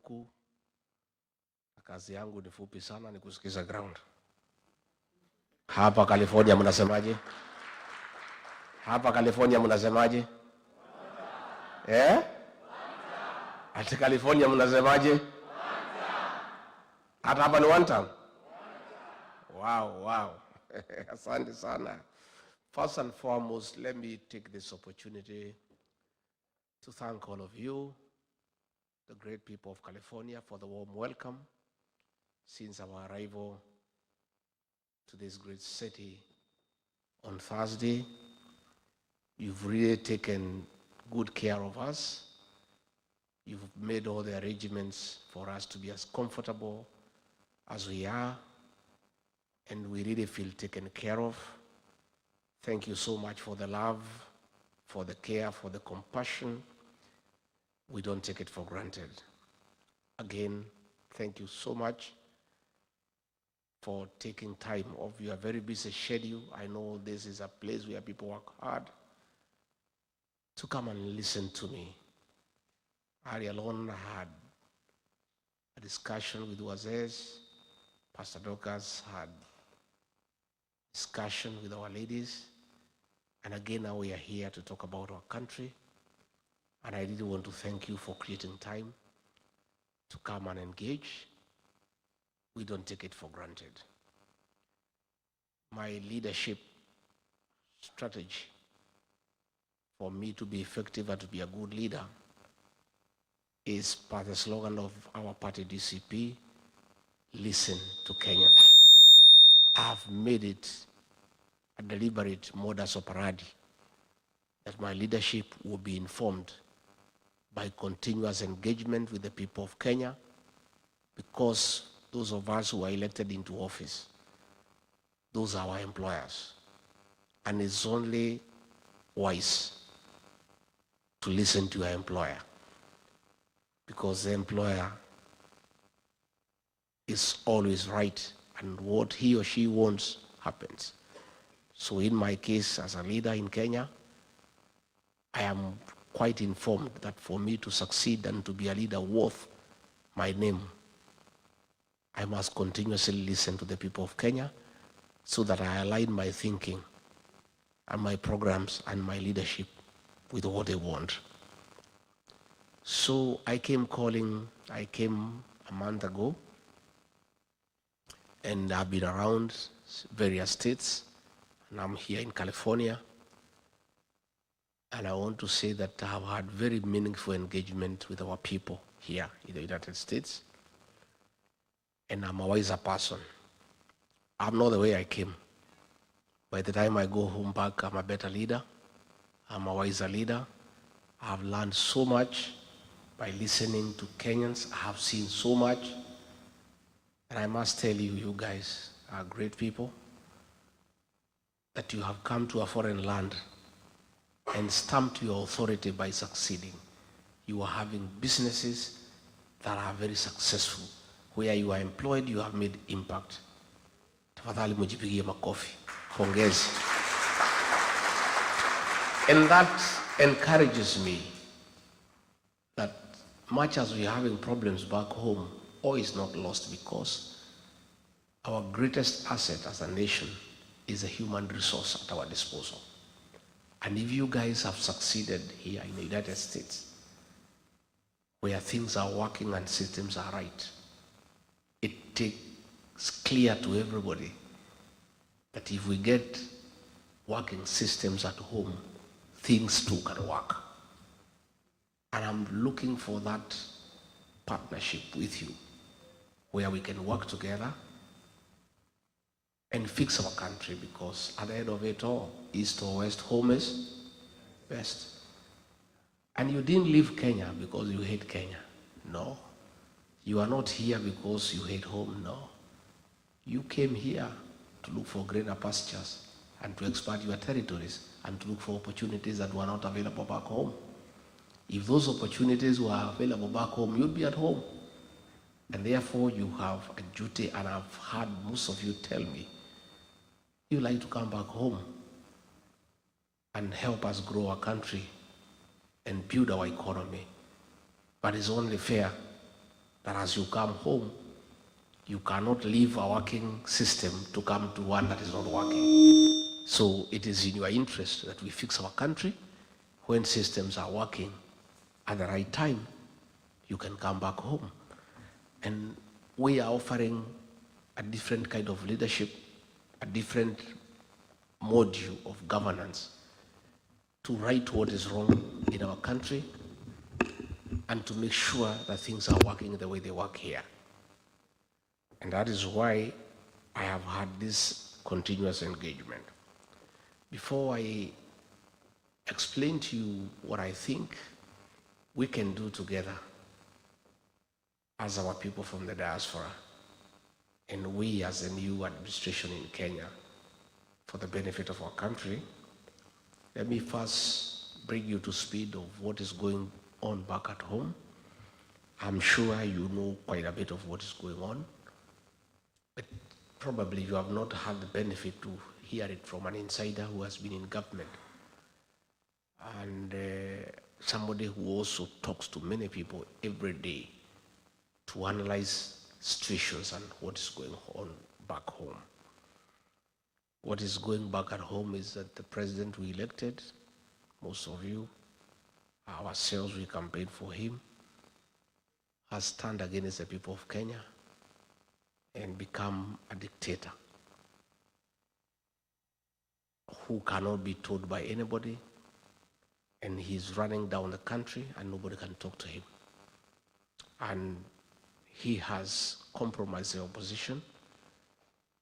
huku, kazi yangu ni fupi sana, ni kusikiza ground. Hapa California mnasemaje? Hapa California mnasemaje? Ati California mnasemaje? Hata hapa ni one time? Wow. Asante sana. First and foremost, let me take this opportunity to thank all of you, the great people of California, for the warm welcome since our arrival to this great city on Thursday. You've really taken good care of us. You've made all the arrangements for us to be as comfortable as we are, and we really feel taken care of. Thank you so much for the love, for the care, for the compassion. We don't take it for granted. Again, thank you so much for taking time off your very busy schedule. I know this is a place where people work hard to come and listen to me. I alone had a discussion with Wazes. Pastor Dorcas had discussion with our ladies. And again, now we are here to talk about our country. And I really want to thank you for creating time to come and engage. We don't take it for granted. My leadership strategy for me to be effective and to be a good leader is by the slogan of our party, DCP, listen to Kenyans. I've made it a deliberate modus operandi that my leadership will be informed by continuous engagement with the people of Kenya, because those of us who are elected into office, those are our employers. And it's only wise to listen to your employer, because the employer is always right, and what he or she wants happens. So in my case, as a leader in Kenya, I am quite informed that for me to succeed and to be a leader worth my name, I must continuously listen to the people of Kenya so that I align my thinking and my programs and my leadership with what they want. So I came a month ago, and I've been around various states, and I'm here in California. And I want to say that I have had very meaningful engagement with our people here in the United States. And I'm a wiser person. I'm not the way I came. By the time I go home back, I'm a better leader. I'm a wiser leader. I've learned so much by listening to Kenyans. I have seen so much. And I must tell you, you guys are great people, that you have come to a foreign land and stamped your authority by succeeding. You are having businesses that are very successful. Where you are employed, you have made impact. Tafadhali mujipigie makofi. Pongezi. And that encourages me that much as we are having problems back home, all is not lost, because our greatest asset as a nation is a human resource at our disposal. And if you guys have succeeded here in the United States, where things are working and systems are right, it takes clear to everybody that if we get working systems at home, things too can work. And I'm looking for that partnership with you, where we can work together and fix our country, because at the end of it all, east or west, home is best. And you didn't leave Kenya because you hate Kenya. No. You are not here because you hate home. No. You came here to look for greener pastures and to expand your territories and to look for opportunities that were not available back home. If those opportunities were available back home, you'd be at home. And therefore, you have a duty, and I've heard most of you tell me, you like to come back home and help us grow our country and build our economy. But it's only fair that as you come home, you cannot leave a working system to come to one that is not working. So it is in your interest that we fix our country. When systems are working at the right time, you can come back home. And we are offering a different kind of leadership, a different module of governance to right what is wrong in our country and to make sure that things are working the way they work here. And that is why I have had this continuous engagement. Before I explain to you what I think we can do together as our people from the diaspora and we as a new administration in Kenya for the benefit of our country, let me first bring you to speed of what is going on back at home. I'm sure you know quite a bit of what is going on, but probably you have not had the benefit to hear it from an insider who has been in government and somebody who also talks to many people every day to analyze situations and what is going on back home. What is going back at home is that the president we elected, most of you, ourselves, we campaigned for him, has turned against the people of Kenya and become a dictator who cannot be told by anybody, and he's running down the country and nobody can talk to him. And he has compromised the opposition.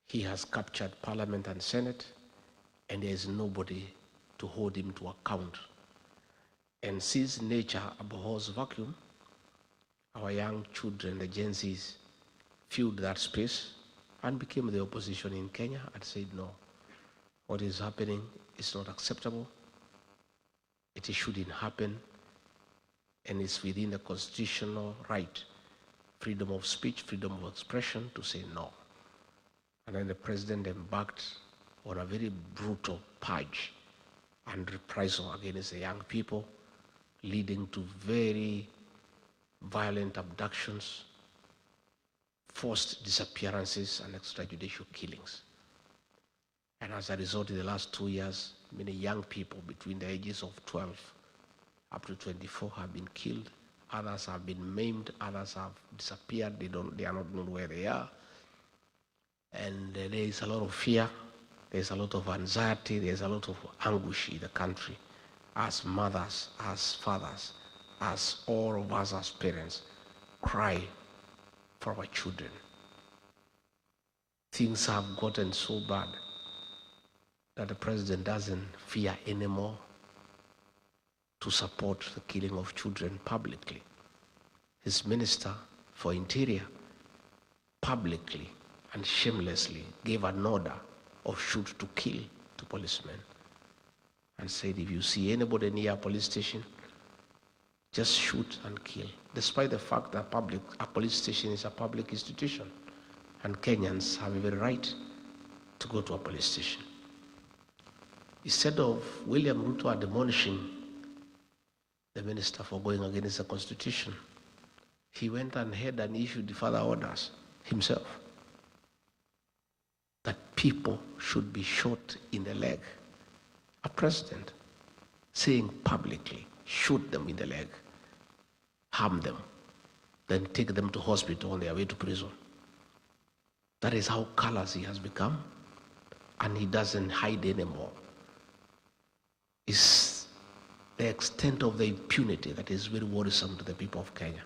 He has captured Parliament and Senate, and there is nobody to hold him to account. And since nature abhors vacuum, our young children, the Gen Zs, filled that space and became the opposition in Kenya and said, no, what is happening is not acceptable. It shouldn't happen, and it's within the constitutional right, freedom of speech, freedom of expression, to say no. And then the president embarked on a very brutal purge and reprisal against the young people, leading to very violent abductions, forced disappearances, and extrajudicial killings. And as a result, in the last 2 years, many young people between the ages of 12 up to 24 have been killed. Others have been maimed. Others have disappeared. They are not known where they are. And there is a lot of fear. There's a lot of anxiety. There's a lot of anguish in the country as mothers, as fathers, as all of us as parents cry for our children. Things have gotten so bad that the president doesn't fear anymore to support the killing of children publicly. His minister for Interior publicly and shamelessly gave an order of shoot to kill to policemen and said, if you see anybody near a police station, just shoot and kill, despite the fact that a police station is a public institution and Kenyans have every right to go to a police station. Instead of William Ruto admonishing the minister for going against the Constitution, he went ahead and issued further orders himself that people should be shot in the leg. A president saying publicly, shoot them in the leg, harm them, then take them to hospital on their way to prison. That is how callous he has become, and he doesn't hide anymore. Is the extent of the impunity that is very worrisome to the people of Kenya.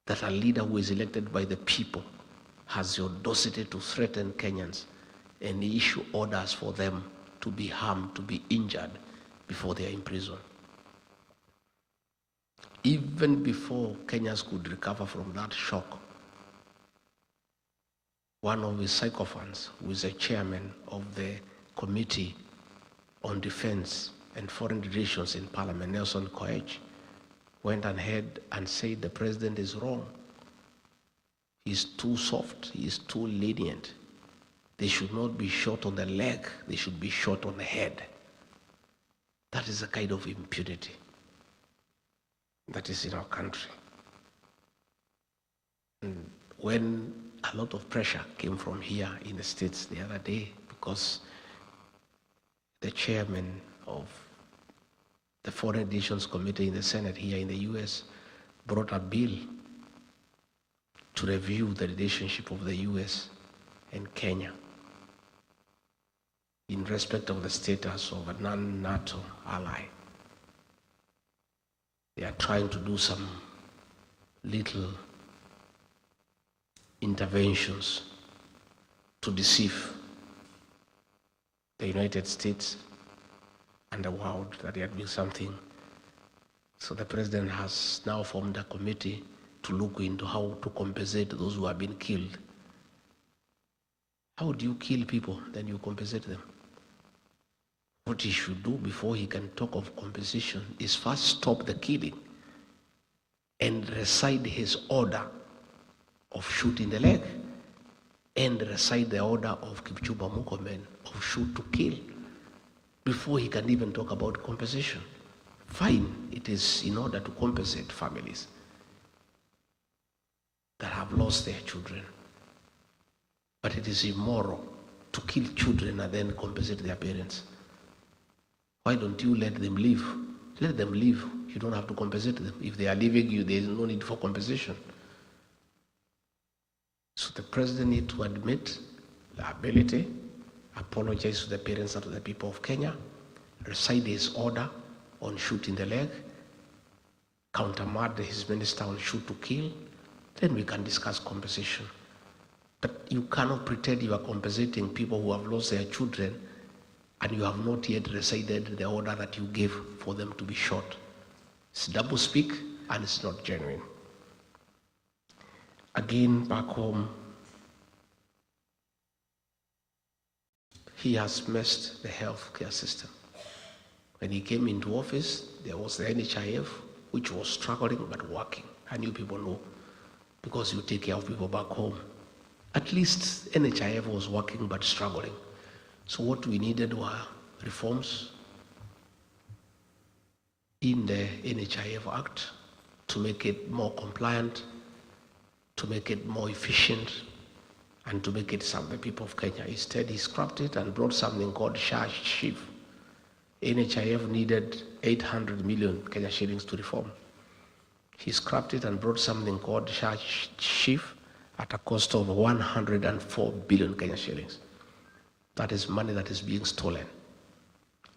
That a leader who is elected by the people has the audacity to threaten Kenyans and issue orders for them to be harmed, to be injured before they are in prison. Even before Kenyans could recover from that shock, one of his sycophants, who is a chairman of the Committee on Defense and Foreign Relations in Parliament, Nelson Koech, went ahead and said the president is wrong. He's too soft, he is too lenient. They should not be shot on the leg, they should be shot on the head. That is a kind of impunity that is in our country. when a lot of pressure came from here in the States the other day, because the chairman of the Foreign Relations Committee in the Senate here in the US brought a bill to review the relationship of the US and Kenya in respect of the status of a non-NATO ally. They are trying to do some little interventions to deceive the United States and the world that they are doing something. So the president has now formed a committee to look into how to compensate those who have been killed. How do you kill people, then you compensate them? What he should do before he can talk of compensation is first stop the killing and recite his order of shooting the leg and recite the order of Kipchumba Murkomen of shoot to kill before he can even talk about compensation. Fine, it is in order to compensate families that have lost their children. But it is immoral to kill children and then compensate their parents. Why don't you let them live? Let them live. You don't have to compensate them. If they are leaving you, there is no need for compensation. So the president needs to admit liability, apologize to the parents and to the people of Kenya, recite his order on shooting the leg, countermand his minister on shoot to kill, then we can discuss compensation. But you cannot pretend you are compensating people who have lost their children and you have not yet recited the order that you gave for them to be shot. It's double speak and it's not genuine. Again, back home, he has messed the healthcare system. When he came into office, there was the NHIF, which was struggling but working. And you people know, because you take care of people back home. At least NHIF was working but struggling. So what we needed were reforms in the NHIF Act to make it more compliant, to make it more efficient, and to make it serve the people of Kenya. Instead, he scrapped it and brought something called SHIF. NHIF needed 800 million Kenya shillings to reform. He scrapped it and brought something called SHIF at a cost of 104 billion Kenya shillings. That is money that is being stolen.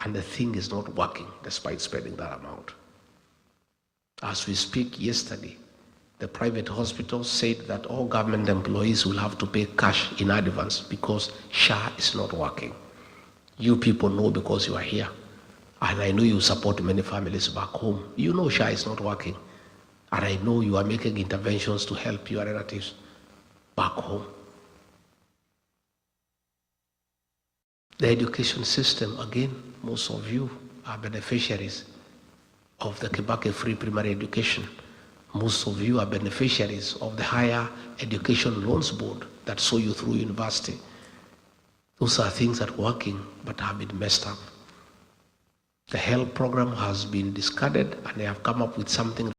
And the thing is not working despite spending that amount. As we speak, yesterday, the private hospitals said that all government employees will have to pay cash in advance because SHA is not working. You people know because you are here. And I know you support many families back home. You know SHA is not working. And I know you are making interventions to help your relatives back home. The education system, again, most of you are beneficiaries of the Kibaki Free Primary Education. Most of you are beneficiaries of the Higher Education Loans Board that saw you through university. Those are things that are working but have been messed up. The health program has been discarded and they have come up with something